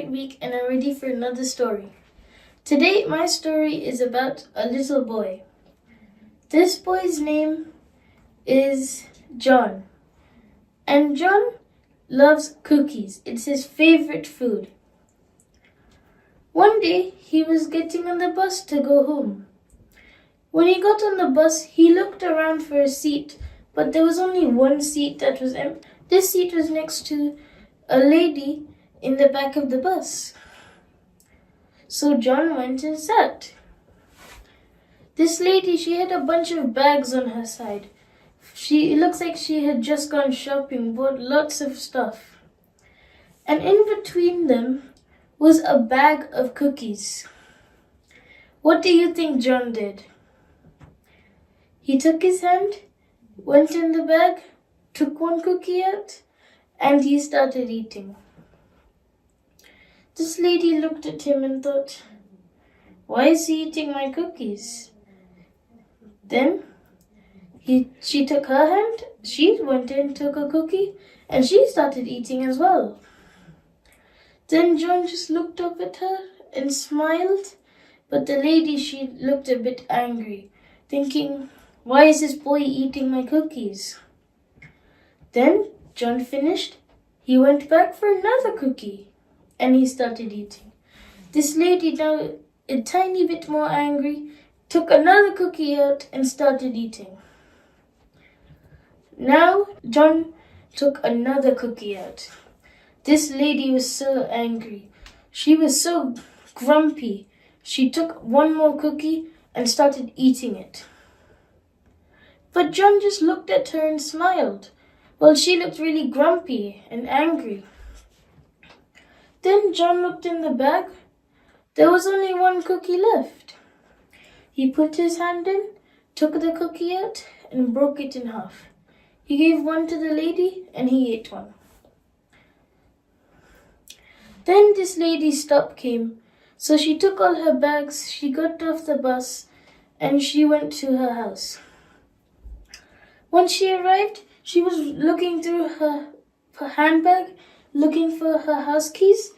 great week and I'm ready for another story. Today, my story is about a little boy. This boy's name is John. And John loves cookies. It's his favorite food. One day, he was getting on the bus to go home. When he got on the bus, he looked around for a seat, but there was only one seat that was empty. This seat was next to a lady in the back of the bus. So John went and sat. This lady, she had a bunch of bags on her side. It looks like she had just gone shopping, bought lots of stuff. And in between them was a bag of cookies. What do you think John did? He took his hand, went in the bag, took one cookie out, and he started eating. This lady looked at him and thought, why is he eating my cookies? Then she took her hand, she went in, took a cookie, and she started eating as well. Then John just looked up at her and smiled, but the lady, she looked a bit angry, thinking, why is this boy eating my cookies? Then John finished, he went back for another cookie, and he started eating. This lady, now a tiny bit more angry, took another cookie out and started eating. Now John took another cookie out. This lady was so angry. She was so grumpy. She took one more cookie and started eating it. But John just looked at her and smiled, while she looked really grumpy and angry. Then John looked in the bag. There was only one cookie left. He put his hand in, took the cookie out, and broke it in half. He gave one to the lady, and he ate one. Then this lady's stop came, so she took all her bags, she got off the bus, and she went to her house. Once she arrived, she was looking through her handbag, looking for her house keys,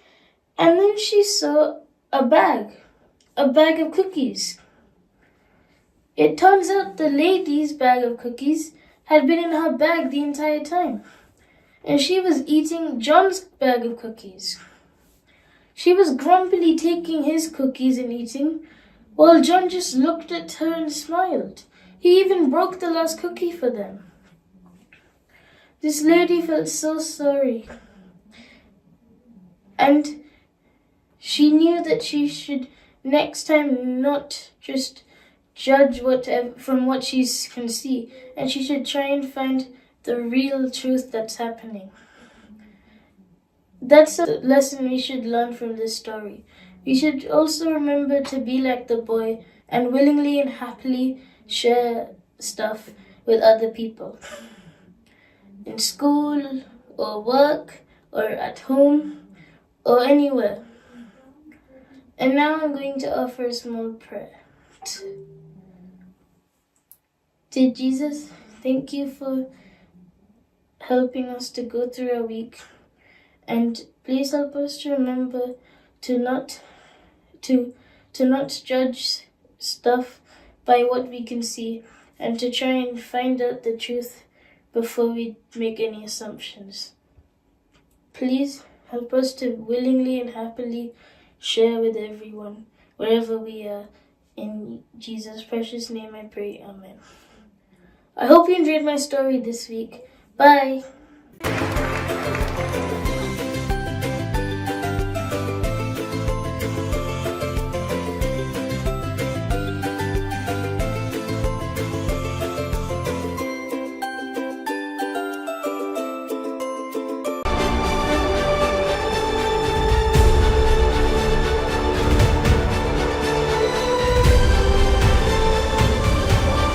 and then she saw a bag of cookies. It turns out the lady's bag of cookies had been in her bag the entire time, and she was eating John's bag of cookies. She was grumpily taking his cookies and eating, while John just looked at her and smiled. He even broke the last cookie for them. This lady felt so sorry, and she knew that she should next time not just judge from what she can see, and she should try and find the real truth that's happening. That's a lesson we should learn from this story. We should also remember to be like the boy and willingly and happily share stuff with other people. In school, or work, or at home, or anywhere. And now I'm going to offer a small prayer. Dear Jesus, thank you for helping us to go through our week. And please help us to remember to not judge stuff by what we can see, and to try and find out the truth before we make any assumptions. Please help us to willingly and happily share with everyone, wherever we are. In Jesus' precious name I pray, Amen. I hope you enjoyed my story this week. Bye!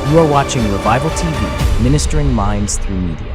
You are watching Revival TV, ministering minds through media.